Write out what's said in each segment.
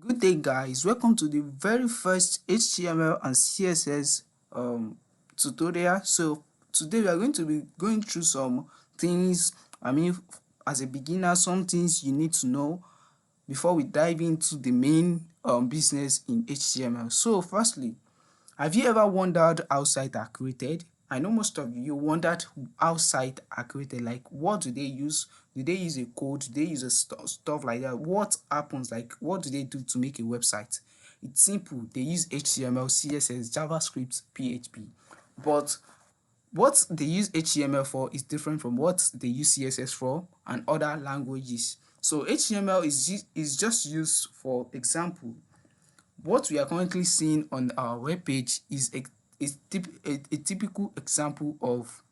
Good day, guys. Welcome to the very first HTML and CSS tutorial. So today we are going to be going through some things. As a beginner, some things you need to know before we dive into the main business in HTML. So firstly, have you ever wondered how sites are created? I know most of you wondered how sites are created. Like, what do they use? Do they use a code? Do they use a stuff like that? What happens? Like, what do they do to make a website? It's simple. They use HTML, CSS, JavaScript, PHP. But what they use HTML for is different from what they use CSS for and other languages. So HTML is just used for example. What we are currently seeing on our web page is a typical example of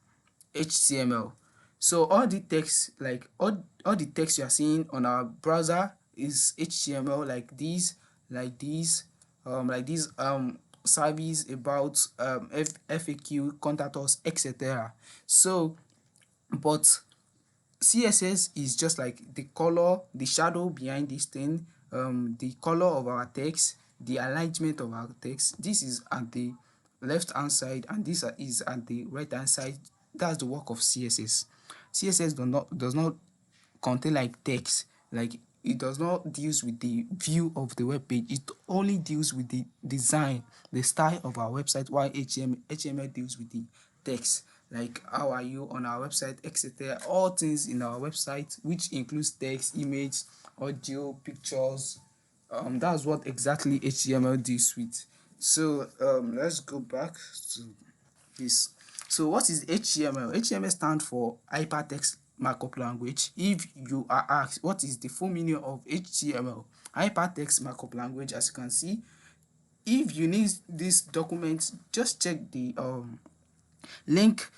HTML. So all the text, like all the text you are seeing on our browser is HTML, like these, like these service about FAQ, contact us, etc. So, but CSS is just like the color, the shadow behind this thing, the color of our text, the alignment of our text. This is at the left hand side and this is at the right hand side. That's the work of CSS. CSS does not contain like text, like it does not deals with the view of the web page. It only deals with the design, the style of our website, while HTML deals with the text, like how are you on our website, etc. All things in our website, which includes text, image, audio, pictures. That's what exactly HTML deals with. So let's go back to this. So what is HTML? HTML stands for Hypertext Markup Language. If you are asked what is the full meaning of HTML, Hypertext Markup Language, as you can see, if you need this document, just check the link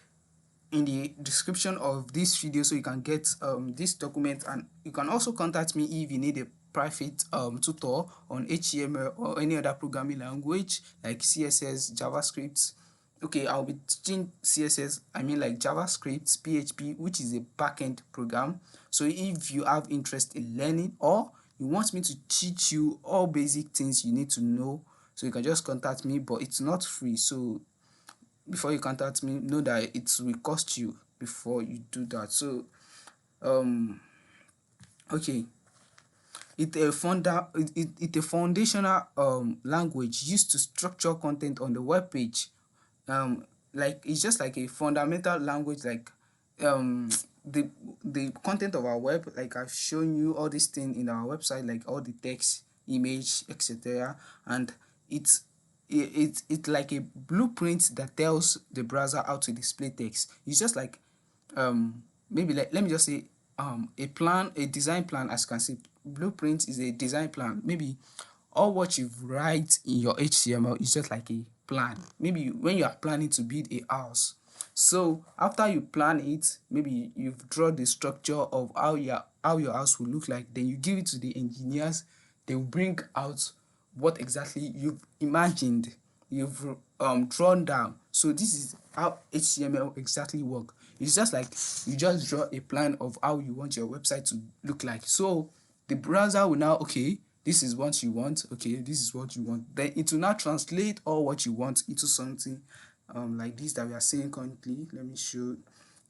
in the description of this video so you can get this document, and you can also contact me if you need a private tutor on HTML or any other programming language like CSS, JavaScript. Okay, I'll be teaching CSS, I mean like JavaScript, PHP, which is a backend program. So if you have interest in learning or you want me to teach you all basic things you need to know, so you can just contact me, but it's not free. So before you contact me, know that it will cost you before you do that. So um okay, it's a foundational language used to structure content on the web page. Like it's just like a fundamental language, like um the content of our web, like I've shown you all these things in our website, like all the text, image, etc. And it's it's like a blueprint that tells the browser how to display text. It's just like maybe let me just say a plan, a design plan. As you can see, blueprint is a design plan. Maybe all what you write in your HTML is just like a plan. Maybe when you are planning to build a house, so after you plan it, maybe you've drawn the structure of how your house will look like, then you give it to the engineers. They will bring out what exactly you've imagined, you've drawn down. So this is how HTML exactly work. It's just like you just draw a plan of how you want your website to look like. So the browser will now, okay, this is what you want, okay, this is what you want. Then it will now translate all what you want into something like this that we are seeing currently. Let me show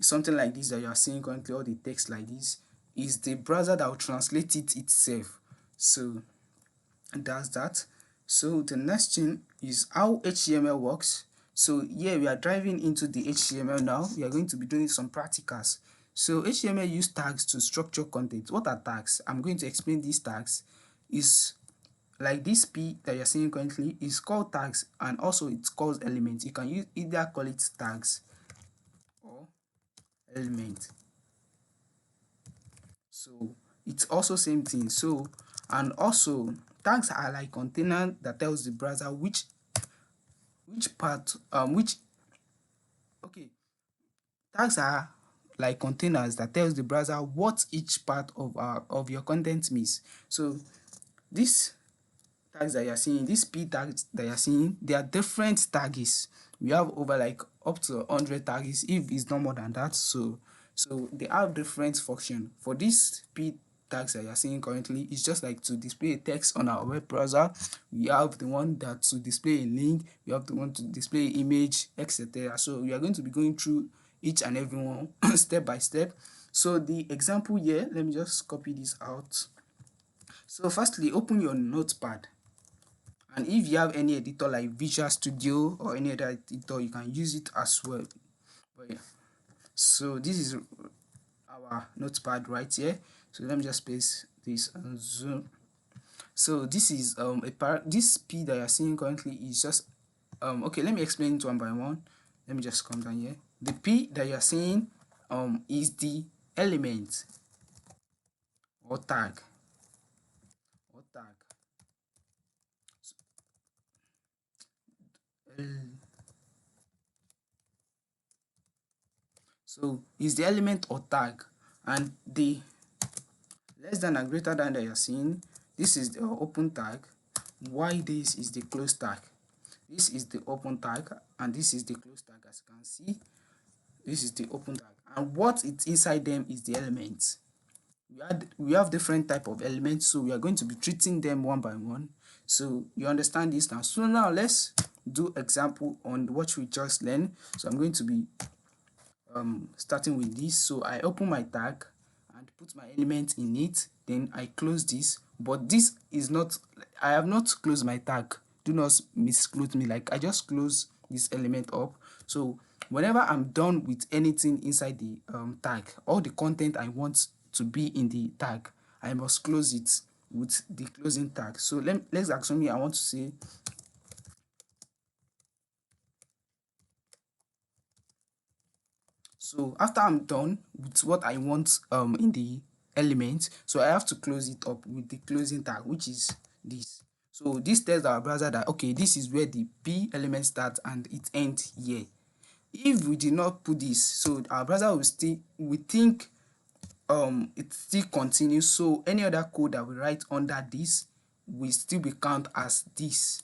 something like this that you are seeing currently. All the text like this is the browser that will translate it itself. So that's that. So the next thing is how HTML works. So here we are driving into the HTML now. We are going to be doing some practicals. So HTML use tags to structure content. What are tags? I'm going to explain these tags. Is like this P that you're seeing currently is called tags, and also it's called elements. You can use either call it tags or element. So it's also same thing. So and also tags are like container that tells the browser which part which okay, tags are like containers that tells the browser what each part of your content means. So this tags that you're seeing, these P tags that you're seeing, they are different tags. We have over like up to 100 tags if it's not more than that. So they have different function. For this P tags that you're seeing currently is just like to display a text on our web browser. We have the one that to display a link, we have the one to display image, etc. So we are going to be going through each and every one step by step. So the example here, let me just copy this out. So firstly, open your notepad, and if you have any editor like Visual Studio or any other editor, you can use it as well. But yeah, so this is our notepad right here. So let me just paste this and zoom. So this is this P that you're seeing currently is just okay, let me explain it one by one. Let me just come down here. The P that you're seeing is the element or tag or tag. So is the element or tag, and the less than and greater than that you're seeing, this is the open tag, while this is the close tag. This is the open tag and this is the close tag. As you can see, this is the open tag, and what is inside them is the elements. We have different type of elements, so we are going to be treating them one by one, so you understand this now. So now let's do example on what we just learned. So I'm going to be starting with this. So I open my tag and put my element in it, then I close this. But this is not, I have not closed my tag, do not misquote me, like I just close this element up. So whenever I'm done with anything inside the tag, all the content I want to be in the tag, I must close it with the closing tag. So let's assume I want to say so after I'm done with what I want in the element, so I have to close it up with the closing tag, which is this. So this tells our browser that okay, this is where the P element starts and it ends here. If we did not put this, so our browser will still, we think it still continues, so any other code that we write under this will still be count as this.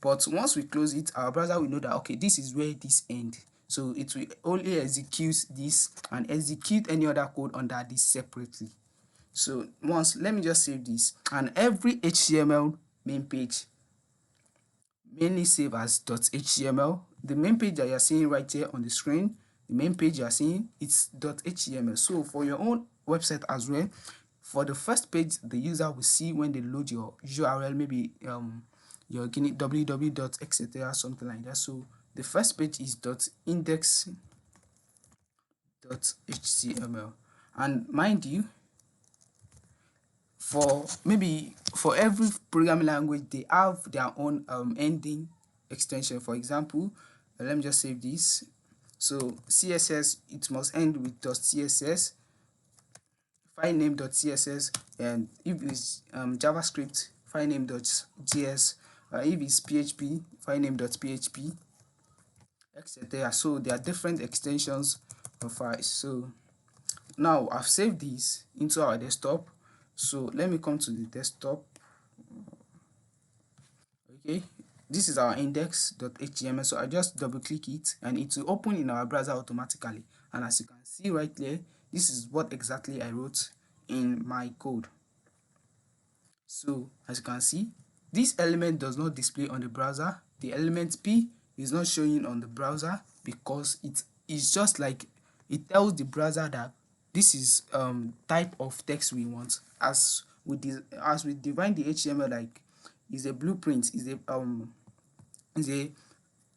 But once we close it, our browser will know that okay, this is where this ends. So it will only execute this and execute any other code under this separately. So once, let me just save this, and every HTML main page mainly save as .html. The main page that you're seeing right here on the screen, the main page you're seeing, it's .html. So for your own website as well, for the first page the user will see when they load your URL, maybe your www. etc. something like that. So the first page is .index.html, and mind you, for maybe for every programming language they have their own ending extension. For example, let me just save this. So CSS, it must end with .css, file name.css, and if it's JavaScript, file name.js, if it's PHP, file name.php, etc. So there are different extensions of files. So now I've saved this into our desktop. So let me come to the desktop. Okay, this is our index.html. So I just double click it and it will open in our browser automatically. And as you can see right there, this is what exactly I wrote in my code. So as you can see, this element does not display on the browser. The element P is not showing on the browser because it is just like, it tells the browser that this is type of text we want. As we define the HTML, like is a blueprint, is a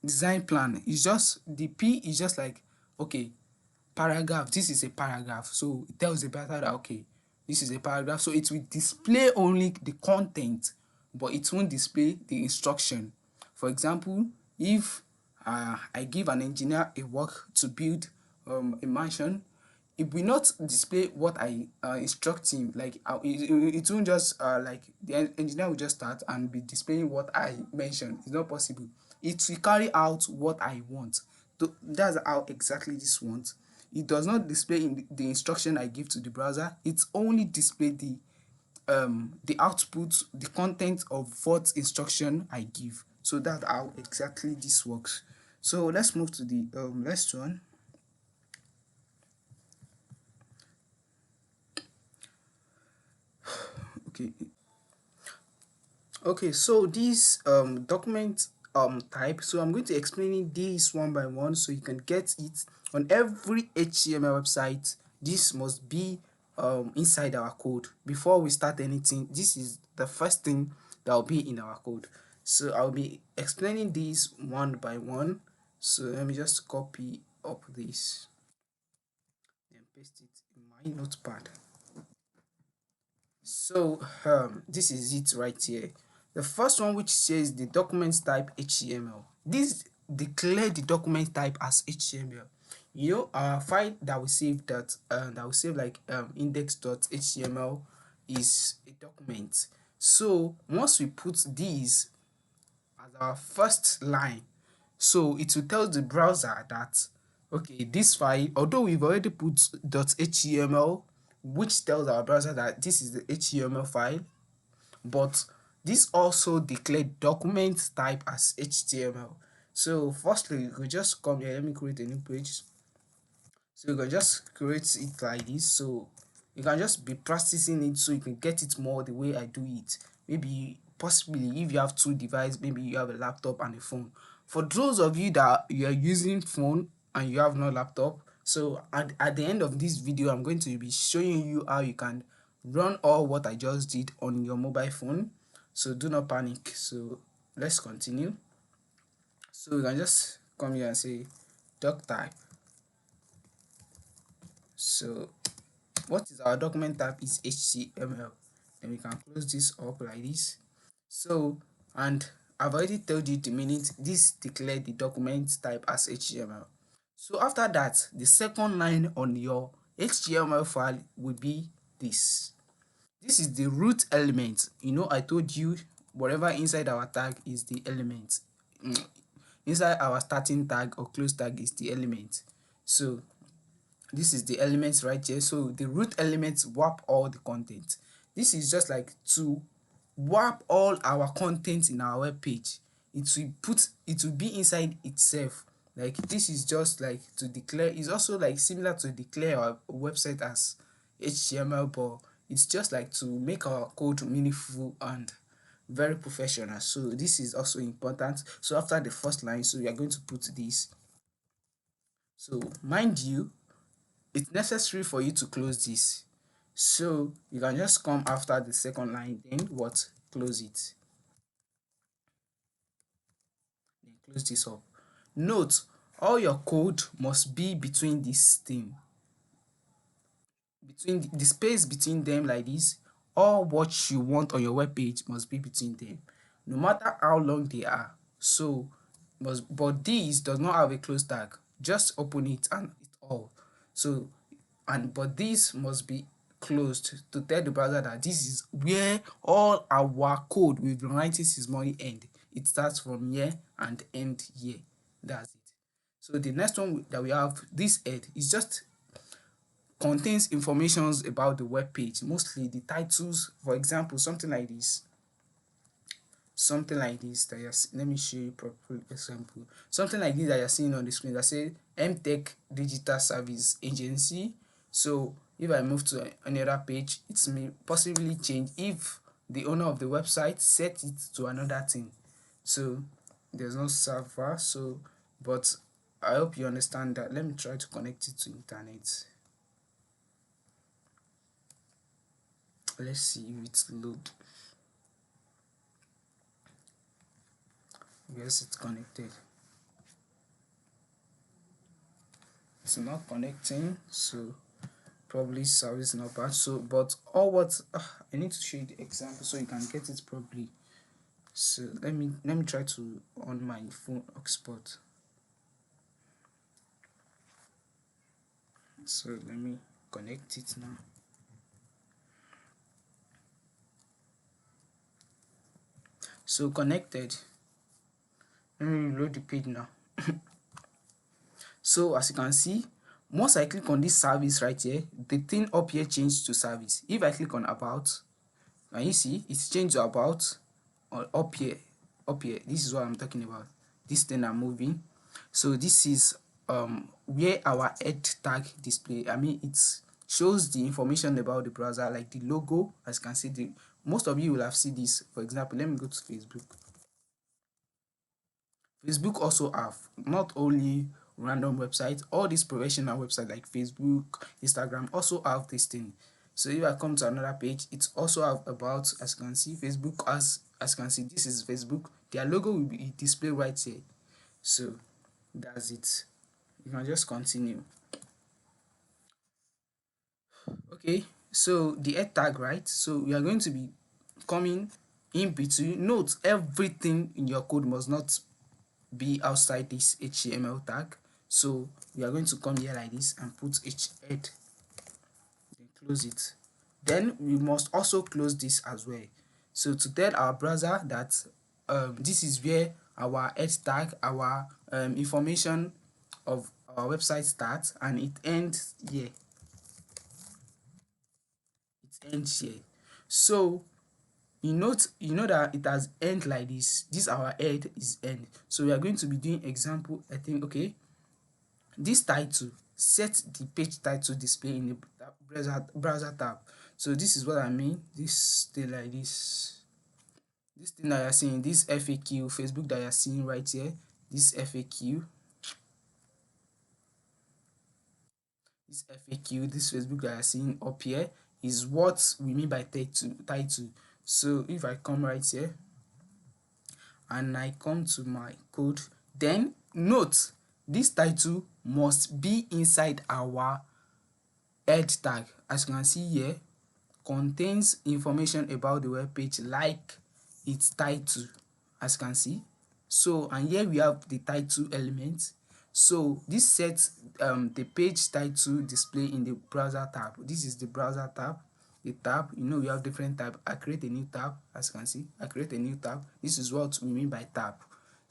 design plan. It's just the P is just like okay, paragraph, this is a paragraph, so it tells the browser that okay, this is a paragraph, so it will display only the content but it won't display the instruction. For example, if I give an engineer a work to build a mansion, it will not display what I instruct him. Like it won't just like the engineer will just start and be displaying what I mentioned. It's not possible. It will carry out what I want. That's how exactly this wants. It does not display in the instruction I give to the browser. It only display the output, the content of what instruction I give. So that's how exactly this works. So let's move to the next one. Okay. Okay, so this document type, so I'm going to explain this one by one so you can get it. On every HTML website, this must be inside our code. Before we start anything, this is the first thing that will be in our code. So I'll be explaining this one by one. So let me just copy up this and paste it in my notepad. So this is it right here. The first one, which says the document type HTML. This declare the document type as HTML. You know, our file that we save, that we save like index.html, is a document. So once we put these as our first line, so it will tell the browser that okay, this file, although we've already put .html, which tells our browser that this is the HTML file, but this also declared document type as HTML. So firstly, we just come here. Let me create a new page. So you can just create it like this. So you can just be practicing it so you can get it more the way I do it. Maybe possibly if you have two devices, maybe you have a laptop and a phone. For those of you that you are using phone and you have no laptop, so at the end of this video, I'm going to be showing you how you can run all what I just did on your mobile phone. So do not panic. So let's continue. So you can just come here and say doc type. So what is our document type is HTML. Then we can close this up like this. So, and I've already told you the minute this declare the document type as HTML. So after that, the second line on your HTML file will be this. This is the root element. You know, I told you whatever inside our tag is the element. Inside our starting tag or close tag is the element. So this is the elements right here. So the root elements warp all the content. This is just like to warp all our content in our web page. It will be inside itself. Like this is just like to declare. It's also like similar to declare our website as HTML, but it's just like to make our code meaningful and very professional. So this is also important. So after the first line, so we are going to put this. So mind you, it's necessary for you to close this. So you can just come after the second line, then what? Close it. Then close this up. Note, all your code must be between this thing. Between the space between them like this, all what you want on your web page must be between them. No matter how long they are. So but this does not have a close tag. Just open it and it's all. So but this must be closed to tell the browser that this is where all our code we've been writing since morning end. It starts from here and end here. That's it. So the next one that we have, this head, is just contains informations about the web page, mostly the titles. For example, something like this that let me show you proper example. Something like this that you're seeing on the screen that says MTech Digital Service Agency. So if I move to another page, it may possibly change if the owner of the website set it to another thing. So there's no server. So but I hope you understand that. Let me try to connect it to internet. Let's see if it's load. Yes, it's connected. It's not connecting, so probably service not bad. So but all what I need to show you the example so you can get it properly. So let me try to on my phone hotspot. So let me connect it now. So connected. Let me reload the page now. So as you can see, once I click on this service right here, the thing up here changed to service. If I click on about, can you see it's changed to about? Or up here, this is what I'm talking about. This thing I'm moving. So this is where our head tag display. I mean, it shows the information about the browser, like the logo. As you can see, most of you will have seen this. For example, let me go to Facebook. Facebook also have not only random websites, all these professional websites like Facebook, Instagram also have this thing. So if I come to another page, it also have about, as you can see, Facebook, as you can see, this is Facebook. Their logo will be displayed right here. So that's it. You can just continue. Okay, so the head tag, right? So we are going to be coming in between. Note, everything in your code must not be outside this HTML tag. So we are going to come here like this and put head, then close it. Then we must also close this as well. So to tell our browser that this is where our head tag, our information of our website starts and it ends here. It ends here. So you know that it has end like this. This our head is end. So we are going to be doing example. I think, okay, this title, set the page title display in the browser tab. So this is what I mean. This thing like this thing that you're seeing, this FAQ Facebook that you're seeing right here, this FAQ, this Facebook that you're seeing up here is what we mean by title. So if I come right here and I come to my code, then note this title must be inside our head tag. As you can see here, contains information about the web page like its title, as you can see. So and here we have the title element. So this sets the page title display in the browser tab. This is the browser tab. The tab, you know, we have different tab. I create a new tab. As you can see, I create a new tab. This is what we mean by tab.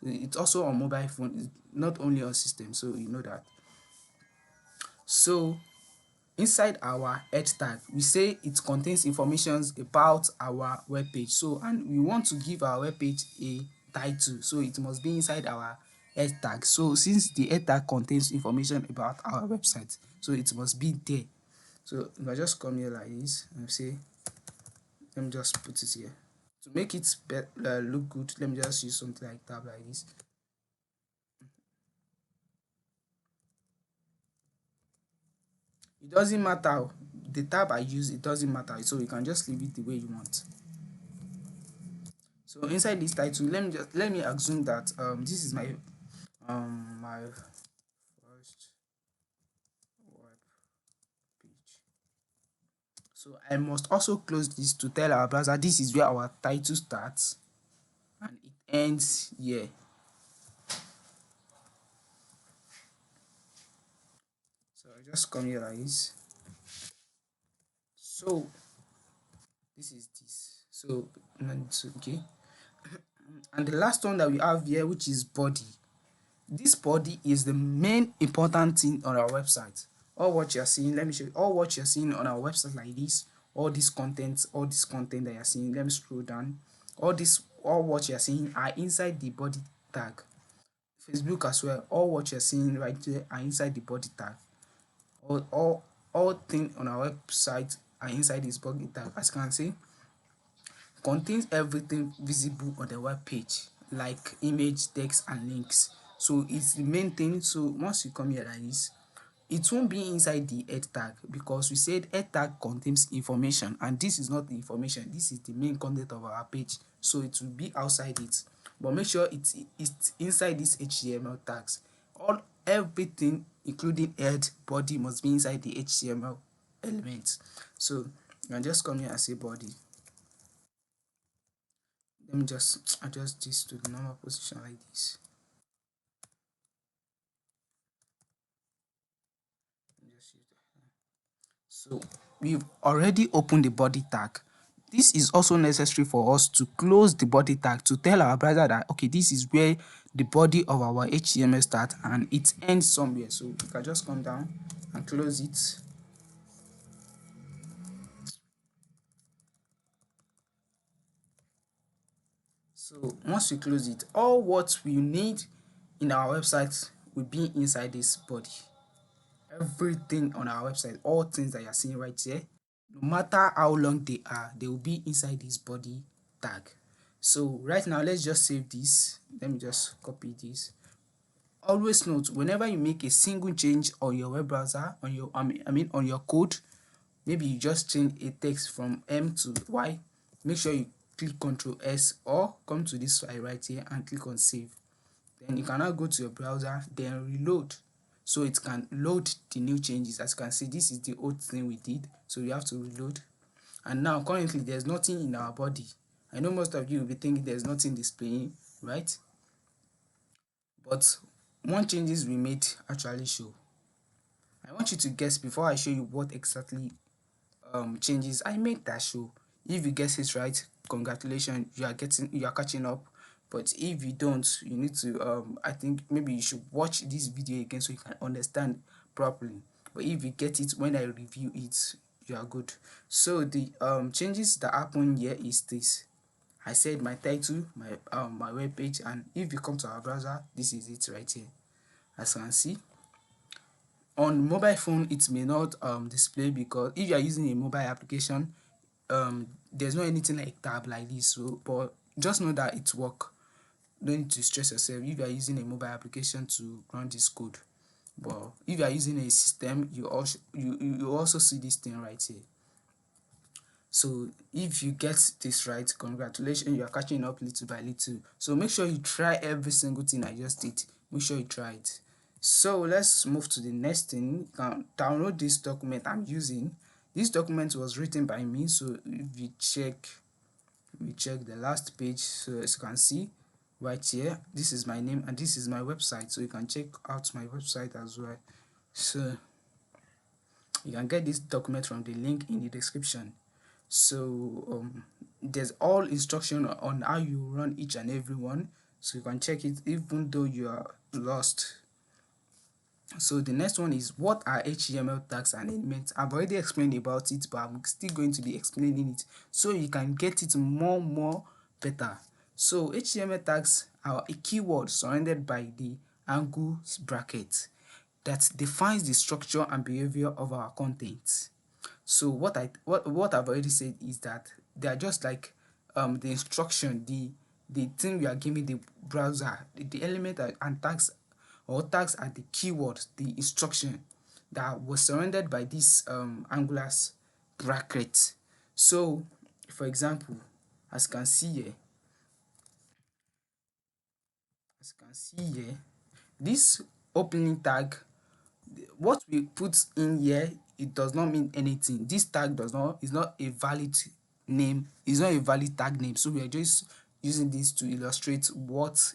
It's also on mobile phone, it's not only on system, so you know that. So inside our head tag, we say it contains information about our web page. So and we want to give our web page a title, so it must be inside our head tag. So since the head tag contains information about our website, so it must be there. So if I just come here like this and say, let me just put it here to make it look good. Let me just use something like tab like this. It doesn't matter the tab I use, it doesn't matter, so you can just leave it the way you want. So inside this title, let me assume that this is my my first web page. So I must also close this to tell our browser this is where our title starts and it ends here. So I just come here like this. So this is this. So okay. And the last one that we have here, which is body. This body is the main important thing on our website. All what you're seeing, let me show you all what you're seeing on our website like this, all this content that you're seeing. Let me scroll down. All what you're seeing are inside the body tag. Facebook as well, all what you're seeing right there are inside the body tag. All things on our website are inside this body tag. As you can see, contains everything visible on the web page like image, text and links. So it's the main thing. So once you come here like this, it won't be inside the head tag because we said head tag contains information and this is not the information, this is the main content of our page, so it will be outside it. But make sure it's inside this HTML tags. Everything including head, body must be inside the HTML elements. So you can just come here and say body. Let me just adjust this to the normal position like this. So we've already opened the body tag. This is also necessary for us to close the body tag to tell our browser that okay, this is where the body of our HTML starts and it ends somewhere. So we can just come down and close it. So once we close it, all what we need in our website will be inside this body. Everything on our website, all things that you're seeing right here, no matter how long they will be inside this body tag. So right now, let's just save this. Let me just copy this. Always note, whenever you make a single change on your web browser, on your I mean on your code, maybe you just change a text from M to Y, make sure you click Ctrl S or come to this file right here and click on save. Then you can now go to your browser, then reload, so it can load the new changes. As you can see, this is the old thing we did, so you have to reload. And now currently there's nothing in our body. I know most of you will be thinking there's nothing displaying, right? But one changes we made actually show. I want you to guess before I show you what exactly changes I made that show. If you guess it right, congratulations, you are catching up. But if you don't, you need to I think maybe you should watch this video again so you can understand properly. But if you get it when I review it, you are good. So the changes that happen here is this. I said my title, my web page, and if you come to our browser, this is it right here. As you can see, on mobile phone it may not display, because if you are using a mobile application, there's no anything like tab like this. So but just know that it work. Don't need to stress yourself if you are using a mobile application to run this code. But if you are using a system, you also see this thing right here. So if you get this right, congratulations, you are catching up little by little. So make sure you try every single thing I just did. Make sure you try it. So let's move to the next thing. You can download this document I'm using. This document was written by me. So if we check the last page, so as you can see right here, this is my name and this is my website. So you can check out my website as well. So you can get this document from the link in the description. So there's all instruction on how you run each and every one, so you can check it even though you are lost. So the next one is, what are HTML tags and elements? I've already explained about it, but I'm still going to be explaining it so you can get it more better. So HTML tags are a keyword surrounded by the angle bracket that defines the structure and behavior of our content. So what I've already said is that they are just like the instruction, the thing we are giving the browser, the element and tags, or tags are the keywords, the instruction that was surrounded by this angular bracket. So for example, as you can see here, this opening tag, what we put in here, it does not mean anything. This tag is not a valid name, it's not a valid tag name. So we are just using this to illustrate what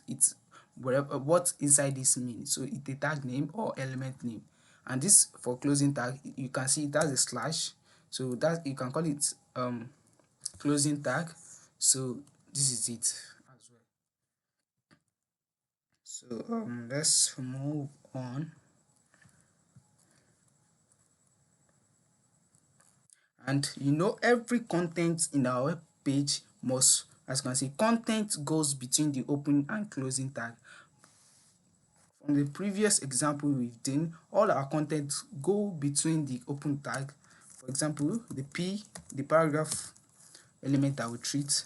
what inside this means. So it's a tag name or element name. And this for closing tag, you can see it has a slash, so that you can call it closing tag. So this is it as well. So let's move on. And every content in our web page must, as you can see, content goes between the open and closing tag. From the previous example we've done, all our content go between the open tag. For example, the paragraph element that we treat,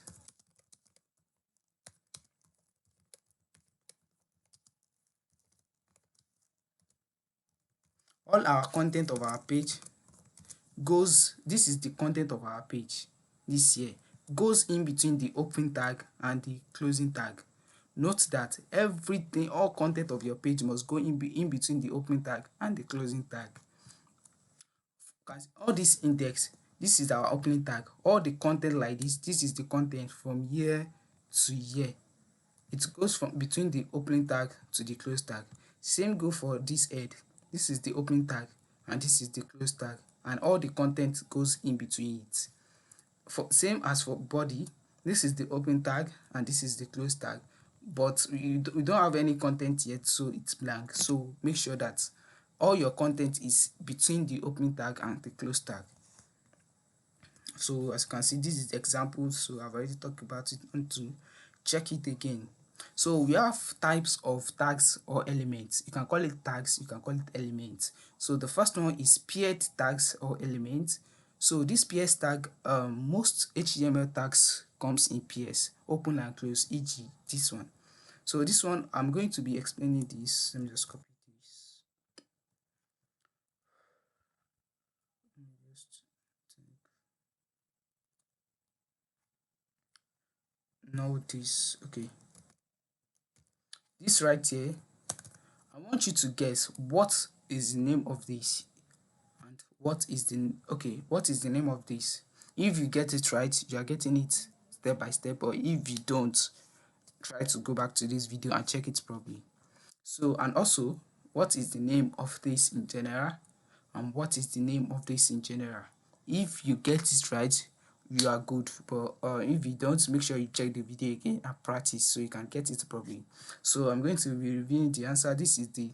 all our content of our page goes, this is the content of our page this here, goes in between the open tag and the closing tag. Note that everything, all content of your page must go in between the open tag and the closing tag. All this index, this is our opening tag. All the content like this is the content from here to here. It goes from between the opening tag to the close tag. Same go for this head. This is the opening tag and this is the close tag, and all the content goes in between it. For same as for body, this is the open tag and this is the close tag, but we don't have any content yet, so it's blank. So make sure that all your content is between the opening tag and the close tag. So as you can see, this is the example, so I've already talked about it. And to check it again, so we have types of tags or elements. You can call it tags, you can call it elements. So the first one is paired tags or elements. So this PS tag, most HTML tags comes in PS, open and close, e.g. this one. So this one, I'm going to be explaining this. Let me just copy this. Let me just know this. Okay, this right here, I want you to guess what is the name of this, and what is the name of this. If you get it right, you are getting it step by step, or if you don't, try to go back to this video and check it properly. So, and also, what is the name of this in general, and what is the name of this in general. If you get it right, you are good, but if you don't, make sure you check the video again and practice so you can get it properly. So I'm going to be reviewing the answer. This is the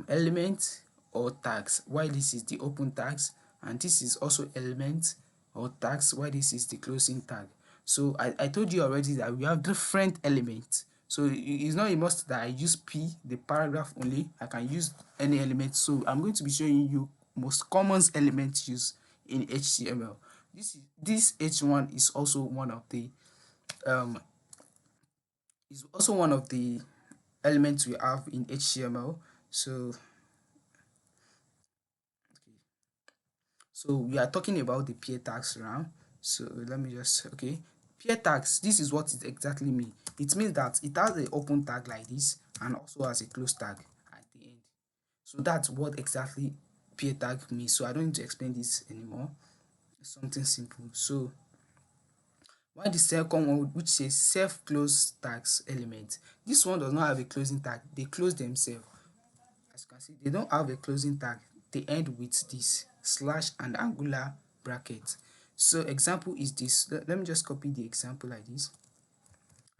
element or tags, while this is the open tags, and this is also element or tags, while this is the closing tag. So I told you already that we have different elements. So it's not a must that I use P, the paragraph only. I can use any element. So I'm going to be showing you most common elements used in HTML. This H1 is also one of the um elements we have in HTML. So we are talking about the peer tags now. So let me just, okay, peer tags, this is what it exactly means. It means that it has an open tag like this and also has a close tag at the end. So that's what exactly peer tag means. So I don't need to explain this anymore. It's something simple. So while the second one, which says self close tags element, this one does not have a closing tag. They close themselves. As you can see, they don't have a closing tag. They end with this slash and angular bracket. So example is this. Let me just copy the example like this.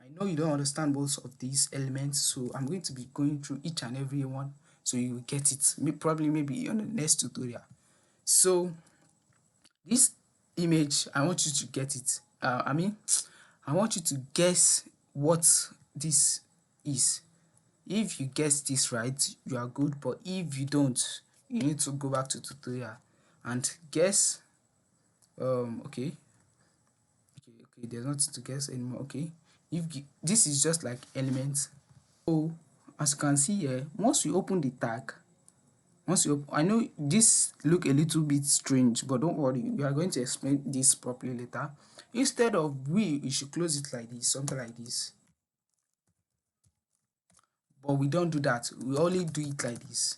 I know you don't understand most of these elements, so I'm going to be going through each and every one so you will get it. Probably maybe on the next tutorial. So this image, I want you to get it. I want you to guess what this is. If you guess this right, you are good, but if you don't, you need to go back to tutorial and guess. Okay, there's nothing to guess anymore. Okay, this is just like elements. So as you can see here, once you open the tag, I know this look a little bit strange, but don't worry, we are going to explain this properly later. Instead of you should close it like this, something like this. But we don't do that. We only do it like this.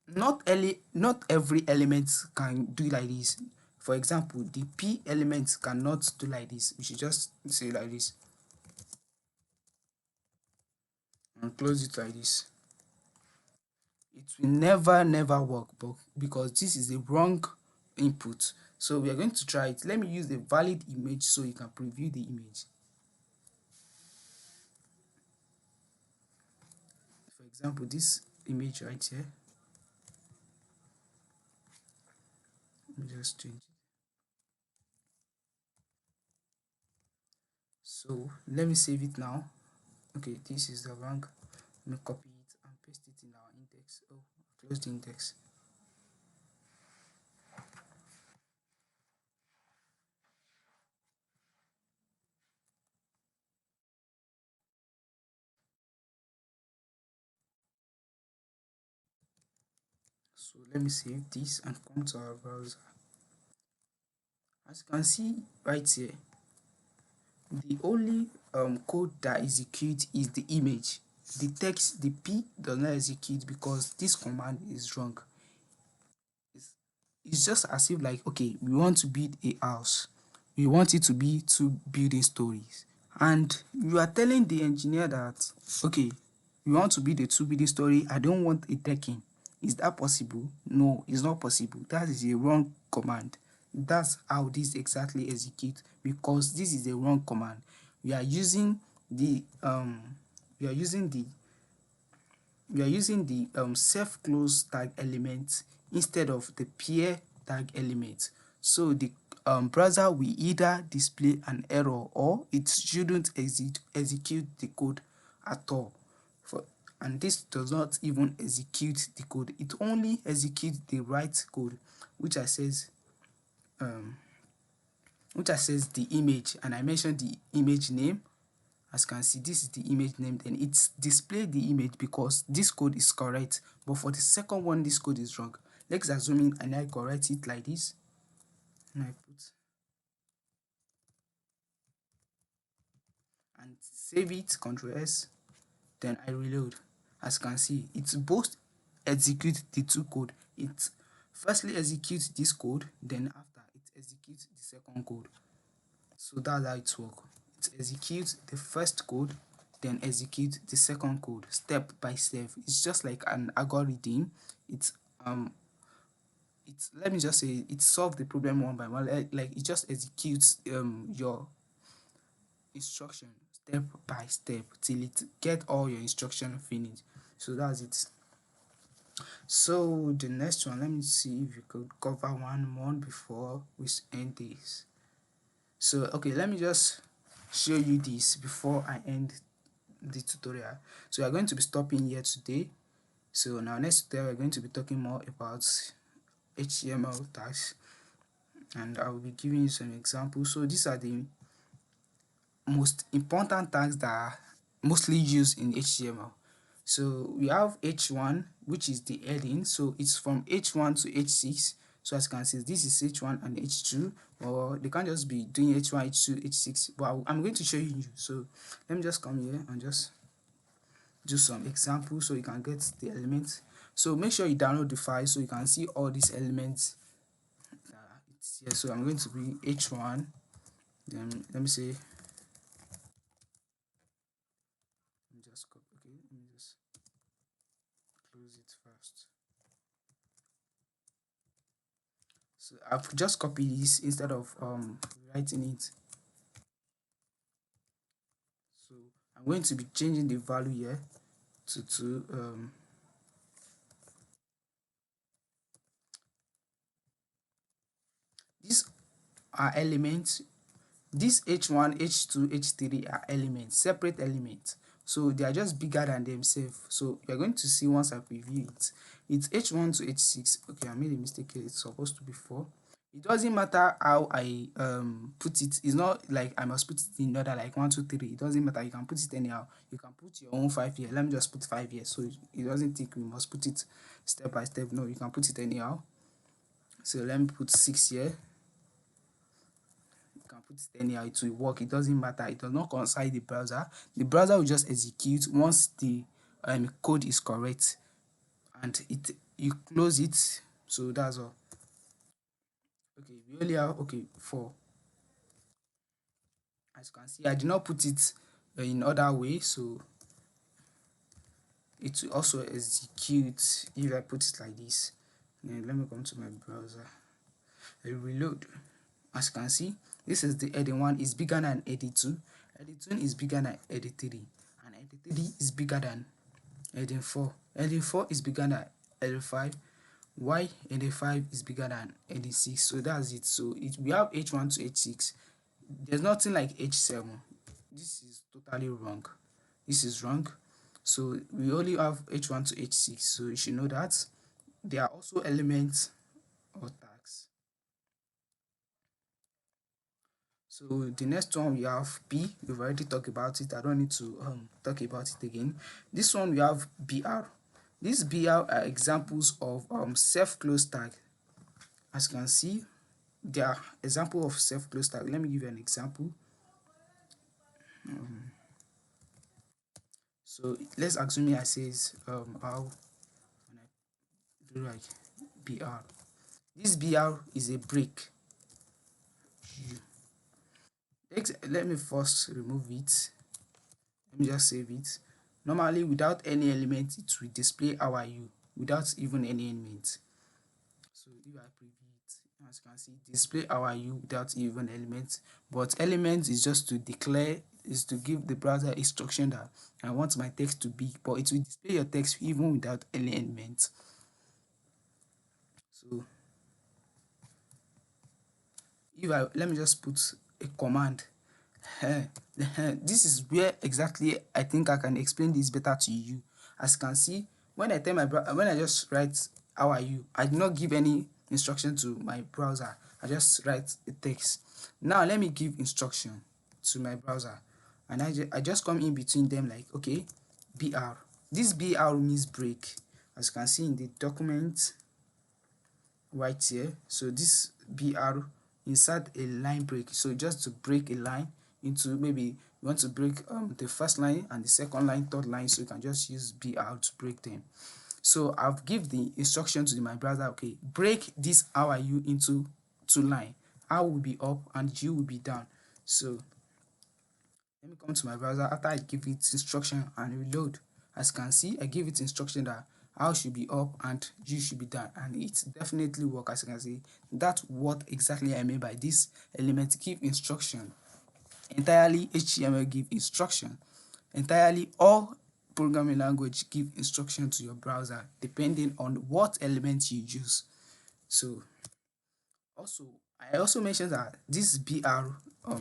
Not every element can do like this. For example, the P element cannot do like this. We should just say like this and close it like this. It will never work, but because this is a wrong input. So we are going to try it. Let me use the valid image so you can preview the image. For example, this image right here. Let me just change it. So let me save it now. Okay, this is the wrong. Let me copy it and paste it in our index. Oh, close the index. So let me save this and come to our browser. As you can see right here, the only code that executes is the image. The text, the P does not execute because this command is wrong. It's just as if like, okay, we want to build a house. We want it to be 2 building stories. And you are telling the engineer that, okay, we want to build a 2 building story. I don't want a decking. Is that possible? No, it's not possible. That is a wrong command. That's how this exactly executes, because this is a wrong command. We are using the we are using the self close tag element instead of the peer tag element. So the browser will either display an error or it shouldn't execute the code at all. And this does not even execute the code. It only executes the right code, which I says which says the image, and I mentioned the image name. As you can see, this is the image name, then it's displayed the image because this code is correct, but for the second one this code is wrong. Let's assume in and I correct it like this, and I put and save it, Ctrl S, then I reload. As you can see, it's both execute the two code. It firstly executes this code, then after it executes the second code. So that's how it works. It executes the first code, then execute the second code step by step. It's just like an algorithm. It's let me just say it solves the problem one by one. Like it just executes your instruction step by step till it get all your instruction finished. So that's it. So the next one, let me see if we could cover one more before we end this. So okay, let me just show you this before I end the tutorial. So we are going to be stopping here today. So now next tutorial we're going to be talking more about HTML tags, and I will be giving you some examples. So these are the most important tags that are mostly used in HTML. So we have H1, which is the heading. So it's from H1 to H6. So as you can see, this is H1 and H2, or they can't just be doing H1, H2, H6. But I'm going to show you. So let me just come here and just do some examples so you can get the elements. So make sure you download the file so you can see all these elements. It's here. So I'm going to be H1. Then let me say, just copy. Okay, let me just close it first. So I've just copied this instead of writing it. So I'm going to be changing the value here to these are elements. This H1, H2, H3 are elements, separate elements. So they are just bigger than themselves. So you're going to see once I preview it. It's H1 to H6. Okay, I made a mistake here. It's supposed to be 4. It doesn't matter how I put it. It's not like I must put it in order like 1, 2, 3. It doesn't matter. You can put it anyhow. You can put your own 5 here. Let me just put 5 here. So it doesn't think we must put it step by step. No, you can put it anyhow. So let me put 6 here. Can put it anyhow, it will work. It doesn't matter. It does not concern the browser. The browser will just execute once the code is correct, and you close it. So that's all. Okay, we only have 4. As you can see, I did not put it in other way, so it will also execute if I put it like this. Then let me come to my browser. I reload. As you can see, this is the heading 1 is bigger than heading 2, heading 2 is bigger than heading 3, and heading 3 is bigger than heading 4. Heading 4 is bigger than heading 5. Why heading 5 is bigger than heading 6? So that's it. So we have H1 to H6. There's nothing like H7. This is totally wrong. This is wrong. So we only have H1 to H6. So you should know that there are also elements or tags. So the next one we have P. We've already talked about it. I don't need to talk about it again. This one we have BR. These BR are examples of self-close tag. As you can see, they are example of self-close tag. Let me give you an example. So let's assume I says how when I do like BR. This BR is a break. Let me first remove it. Let me just save it. Normally without any element it will display how are you without even any element. So if I preview it, as you can see, display how are you without even element. But element is just to declare, is to give the browser instruction that I want my text to be, but it will display your text even without any element. So if I let me just put a command. This is where exactly I think I can explain this better to you. As you can see, when I just write how are you, I did not give any instruction to my browser. I just write a text. Now let me give instruction to my browser, and I just come in between them like, okay, br. This br means break, as you can see in the document right here. So this br, insert a line break, so just to break a line into, maybe you want to break the first line and the second line, third line, so you can just use br to break them. So I've give the instruction to my browser, okay, break this how are you into two line. I will be up and you will be down. So let me come to my browser after I give it instruction and reload. As you can see, I give it instruction that I should be up and you should be down, and it definitely work. As you can see, that's what exactly I mean by this element give instruction. Entirely HTML give instruction. Entirely all programming language give instruction to your browser depending on what element you use. So also, I also mentioned that this br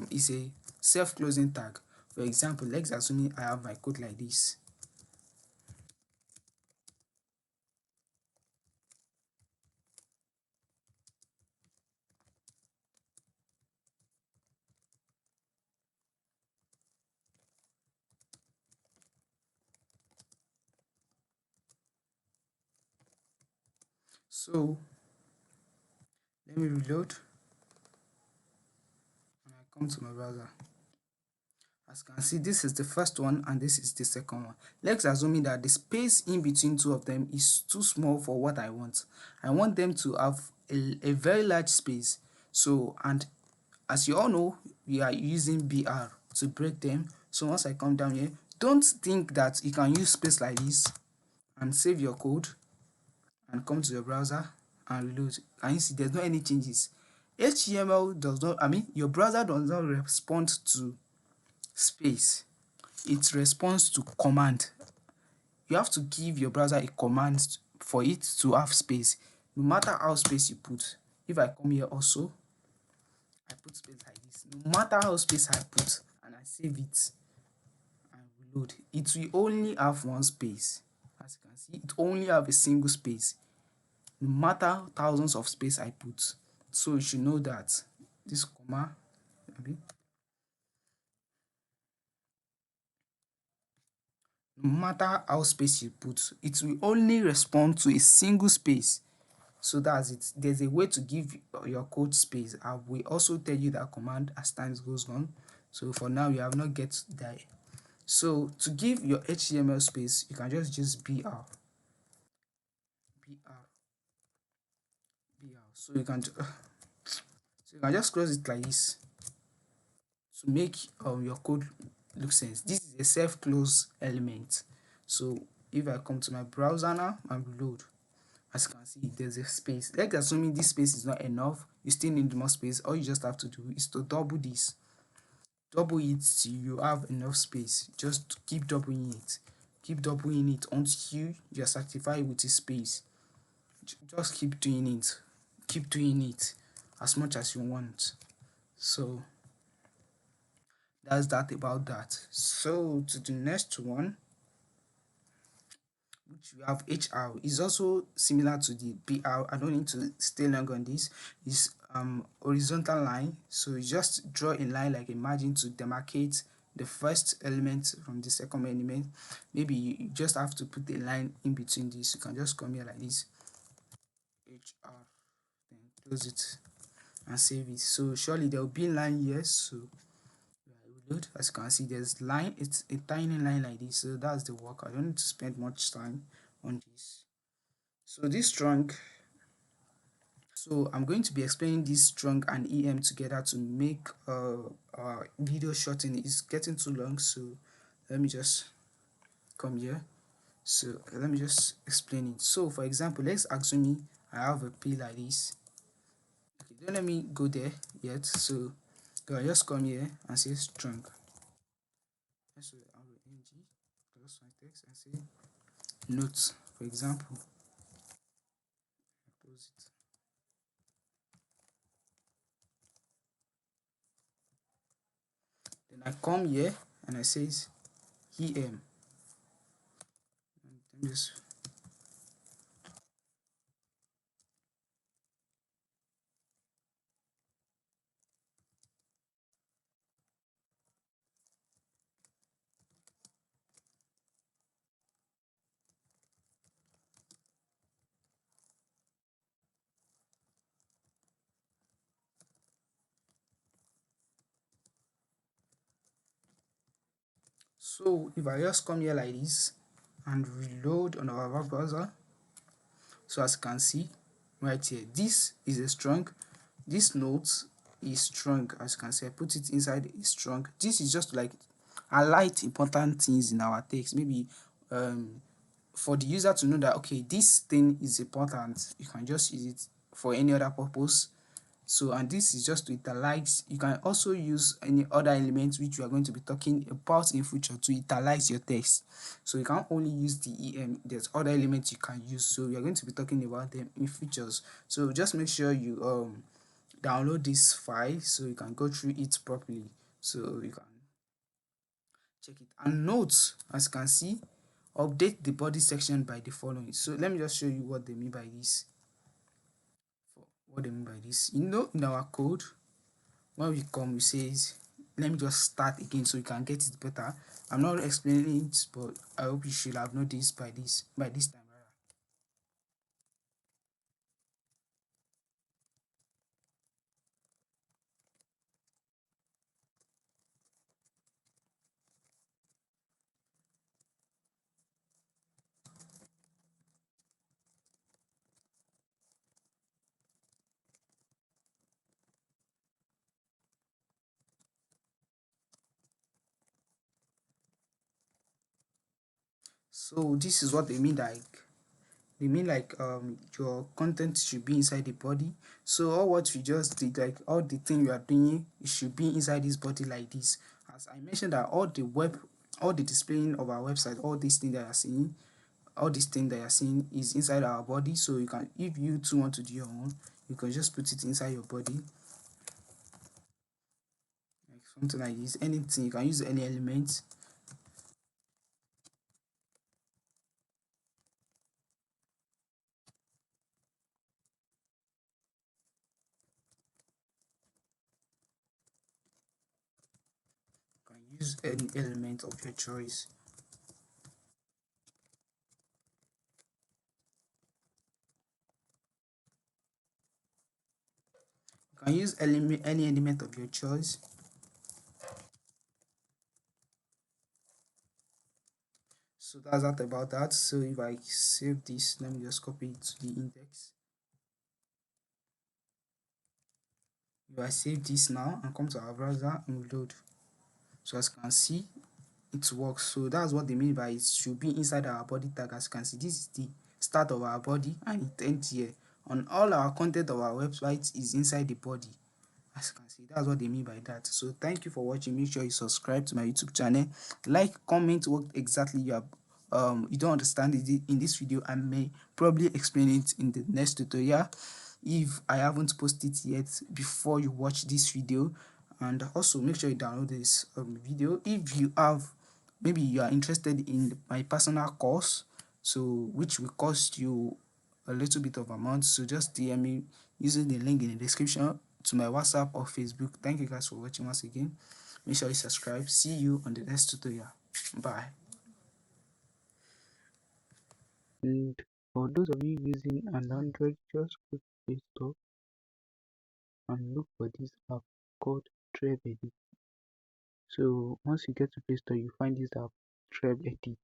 is a self-closing tag. For example, let's assume I have my code like this. So let me reload and I come to my browser. As you can see, this is the first one and this is the second one. Let's assume that the space in between two of them is too small for what I want. I want them to have a very large space. So, and as you all know, we are using BR to break them. So once I come down here, don't think that you can use space like this and save your code and come to your browser and reload. And you see there's not any changes. HTML does not, your browser does not respond to space. It responds to command. You have to give your browser a command for it to have space, no matter how space you put. If I come here also, I put space like this. No matter how space I put and I save it and reload, it will only have one space. As you can see, it only have a single space, no matter thousands of space I put. So you should know that this comma, no matter how space you put, it will only respond to a single space. So that's it. There's a way to give your code space. I will also tell you that command as time goes on. So for now, you have not get there. So to give your HTML space, you can just use br. So you can just close it like this to make your code look sense. This is a self-close element. So if I come to my browser now and reload, as you can see, there's a space. Like assuming this space is not enough, you still need more space. All you just have to do is to double this. Double it till you have enough space. Just keep doubling it. Keep doubling it until you are satisfied with the space. Just keep doing it. Keep doing it as much as you want. So that's that about that. So to the next one, which we have HR, is also similar to the BR. I don't need to stay long on this. It's horizontal line. So you just draw a line like a margin to demarcate the first element from the second element. Maybe you just have to put a line in between this. You can just come here like this, HR, then close it and save it. So surely there will be a line here. So reload. As you can see, there's line. It's a tiny line like this. So that's the work. I don't need to spend much time on this. So this strong, so I'm going to be explaining this strong and em together to make video shorten. It's getting too long, so let me just come here. So let me just explain it. So for example, let's assume I have a p like this. Okay, don't let me go there yet. So I just come here and say strong. So I will ng close my text and say notes, for example. Close it. Then I come here and I say em. And just So if I just come here like this and reload on our web browser, so as you can see right here, this is a strong, this note is strong. As you can see, I put it inside, is strong. This is just like highlight important things in our text, maybe um for the user to know that okay, this thing is important. You can just use it for any other purpose. So, and this is just to italize. You can also use any other elements which you are going to be talking about in future to italize your text. So you can't only use the there's other elements you can use, so we are going to be talking about them in futures. So just make sure you download this file so you can go through it properly, so you can check it. And notes, as you can see, update the body section by the following. So let me just show you what they mean by this. What they mean by this, in our code, when we come, we says, let me just start again so you can get it better. I'm not explaining it, but I hope you should have noticed by this time rather. So this is what they mean, like your content should be inside the body. So all what we just did, like all the thing you are doing, it should be inside this body like this. As I mentioned, that all the displaying of our website, all these things that you are seeing, all these things that you're seeing is inside our body. So you can, if you too want to do your own, you can just put it inside your body, like something like this. Anything, you can use any element. You can use any element of your choice. You can use any element of your choice. So that's that about that. So if I save this, let me just copy it to the index. If I save this now and come to our browser and load, so as you can see, it works. So that's what they mean by it should be inside our body tag. As you can see, this is the start of our body and it ends here. On all our content of our website is inside the body. As you can see, that's what they mean by that. So thank you for watching. Make sure you subscribe to my YouTube channel, like, comment what exactly you don't understand in this video. I may probably explain it in the next tutorial if I haven't posted it yet before you watch this video. And also make sure you download this video if you have, maybe you are interested in my personal course, so which will cost you a little bit of amount. So just DM me using the link in the description to my WhatsApp or Facebook. Thank you guys for watching once again. Make sure you subscribe. See you on the next tutorial. Bye. And for those of you using an Android, just go to Play Store and look for this app called Treb Edit. So once you get to Play Store, you find this app Treb Edit.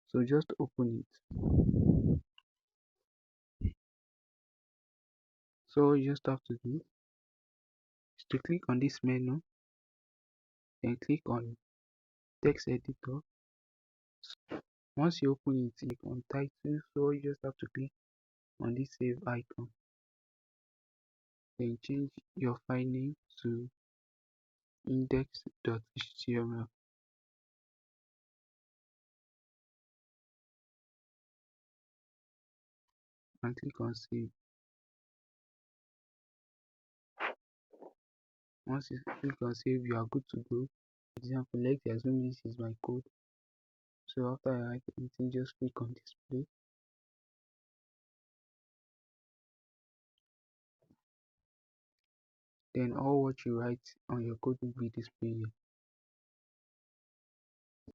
So just open it. So all you just have to do is to click on this menu, then click on Text Editor. Once you open it, click on Title. So all you just have to click on this save icon, then change your file name to index.html and click on save. Once you click on save, you are good to go. For example, let's assume this is my code. So after I write anything, just click on display. Then all what you write on your code will be displayed here.